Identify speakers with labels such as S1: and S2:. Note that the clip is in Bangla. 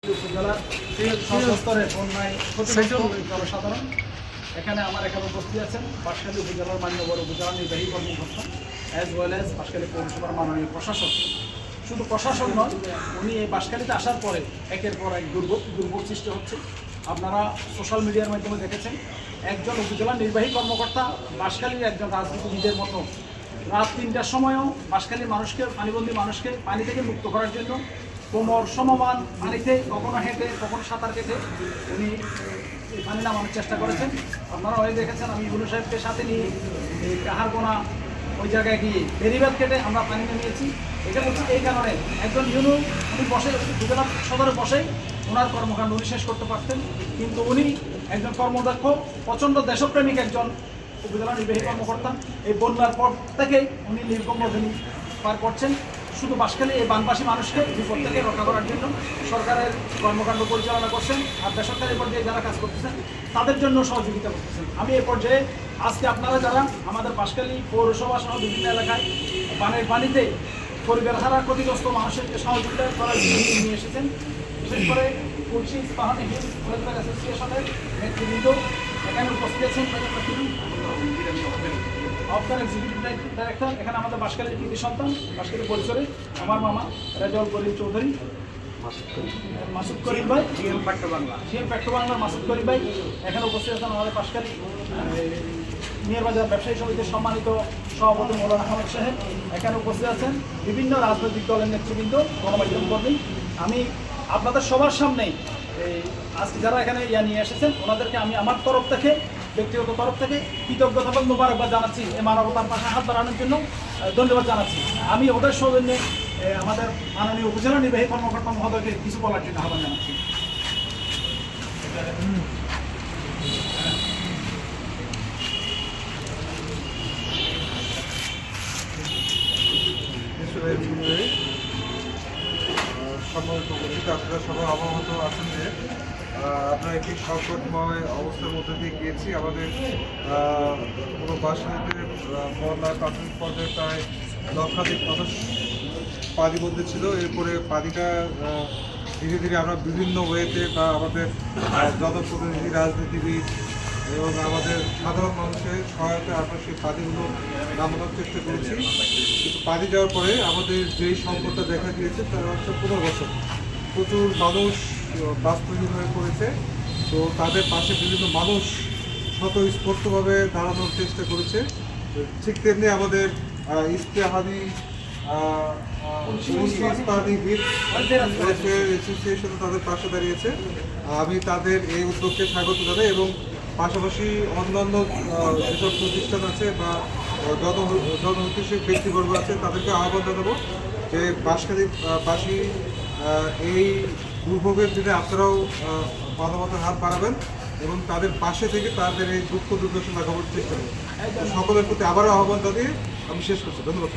S1: উপজেলার সর্বস্তরের বন্যায় ক্ষতিগ্রস্ত জনসাধারণ এখানে উপস্থিত আছেন বাঁশখালী উপজেলার মান্যবর উপজেলা নির্বাহী কর্মকর্তা অ্যাজ ওয়েল অ্যাজ বাঁশখালী পৌরসভার মাননীয় প্রশাসক। শুধু প্রশাসন নয়, উনি এই বাঁশখালীতে আসার পরে একের পর এক দুর্ভোগ সৃষ্টি হচ্ছে। আপনারা সোশ্যাল মিডিয়ার মাধ্যমে দেখেছেন একজন উপজেলা নির্বাহী কর্মকর্তা বাঁশখালীর একজন রাজনীতিবিদের মতো রাত 3টার সময়ও বাঁশখালীর মানুষকে, পানিবন্দী মানুষকে পানি থেকে মুক্ত করার জন্য কোমর সমমান পানিতে কখনো হেঁটে কখনো সাঁতার কেটে উনি পানি নামানোর চেষ্টা করেছেন। আপনারা হয়ে দেখেছেন আমি ইউনু সাহেবকে সাথে নিয়ে কাহারগোনা ওই জায়গায় গিয়ে বেরিবাদ কেটে আমরা পানি নামিয়েছি। এটা হচ্ছে এই কারণে একজন ইউনু উনি বসে উপজেলা সদরে বসেই ওনার কর্মকাণ্ড উনি শেষ করতে পারতেন, কিন্তু উনি একজন কর্মদক্ষ প্রচণ্ড দেশপ্রেমিক একজন উপজেলা নির্বাহী কর্মকর্তা। এই বন্যার পর থেকেই উনি নির্গম রজনী পার করছেন শুধু বাঁশখালী এই বানবাসী মানুষকে বিপদ থেকে রক্ষা করার জন্য সরকারের কর্মকাণ্ড পরিচালনা করছেন, আর বেসরকারি পর্যায়ে যারা কাজ করতেছেন তাদের জন্য সহযোগিতা করতেছেন। আমি এই পর্যায়ে আজকে আপনারা যারা আমাদের বাঁশখালী পৌরসভা সহ বিভিন্ন এলাকায় বানের পানিতে পরিবার হারা ক্ষতিগ্রস্ত মানুষের সহযোগিতা করার নিয়ে এসেছেন, বিশেষ করে তুলসী পাহাড়ি হিল ওয়েলফেয়ার অ্যাসোসিয়েশনের নেতৃবৃন্দ এখানে উপস্থিত আছেন। আপনার এক্সিকিউটিভ ডাইরেক্টর এখানে আমাদের বাঁশখালীর কৃতি সন্তান, বাঁশখালী পরিসরে আমার মামা রেজাউল করিম চৌধুরী, মাসুদ করিম ভাই, সিএম পেট্রো বাংলার মাসুদ করিম ভাই এখানে উপস্থিত আছেন। আমাদের বাঁশখালী নিয়ার বাজার ব্যবসায়ী সমিতির সম্মানিত সভাপতি মৌলানা আহমেদ সাহেব এখানে উপস্থিত আছেন। বিভিন্ন রাজনৈতিক দলের নেতৃবৃন্দ, গণমাধ্যম কর্মী। আমি আপনাদের সবার সামনেই আজকে যারা এখানে নিয়ে এসেছেন ওনাদেরকে আমি আমার তরফ থেকে, ব্যক্তিগত তরফ থেকে কৃতজ্ঞতা এবং মোবারকবাদ জানাচ্ছি। এই মানবতার পাশে হাত বাড়ানোর জন্য ধন্যবাদ জানাচ্ছি। আমি ওদের সৌজন্যে আমাদের মাননীয় উপজেলা নির্বাহী কর্মকর্তা মহোদয়কে কিছু বলার জন্য আহ্বান জানাচ্ছি।
S2: সম্মানিত উপস্থিত, আপনারা সবাই অবগত আছেন যে আমরা একটি সংকটময় অবস্থার মধ্যে দিয়ে গিয়েছি। আমাদের পুরো বাঁশখালীতে বন্যার প্রাথমিক পর্যায়ে প্রায় লক্ষাধিক মানুষ পানির মধ্যে ছিল। এরপরে পানিটা ধীরে ধীরে আমরা বিভিন্ন ওয়েতে বা আমাদের জনপ্রতিনিধি, রাজনীতিবিদ এবং আমাদের সাধারণ মানুষের সহায়তায় আমরা সেই পানিগুলো নামানোর চেষ্টা করেছি। কিন্তু পানি যাওয়ার পরে আমাদের যেই সংকটটা দেখা দিয়েছে তার হচ্ছে পুনর্বাসন। প্রচুর মানুষ বাস্তুহীন হয়ে পড়েছে, তো তাদের পাশে বিভিন্ন মানুষ স্বতঃস্ফূর্তভাবে দাঁড়ানোর চেষ্টা করেছে। ঠিক তেমনি আমাদের ইস্তেহাদি অ্যাসোসিয়েশন তাদের পাশে দাঁড়িয়েছে। আমি তাদের এই উদ্যোগকে স্বাগত জানাই এবং পাশাপাশি অন্যান্য যেসব প্রতিষ্ঠান আছে বা জনহিতৈষী ব্যক্তিবর্গ আছে তাদেরকে আহ্বান জানাবো যে বাঁশখালীবাসী এই দুর্ভোগের দিনে আপনারাও মানবতার হাত বাড়াবেন এবং তাদের পাশে থেকে তাদের এই দুঃখ দুর্দশা লাগাবার চেষ্টা করবেন। সকলের প্রতি আবারও আহ্বান জানিয়ে আমি শেষ করছি। ধন্যবাদ।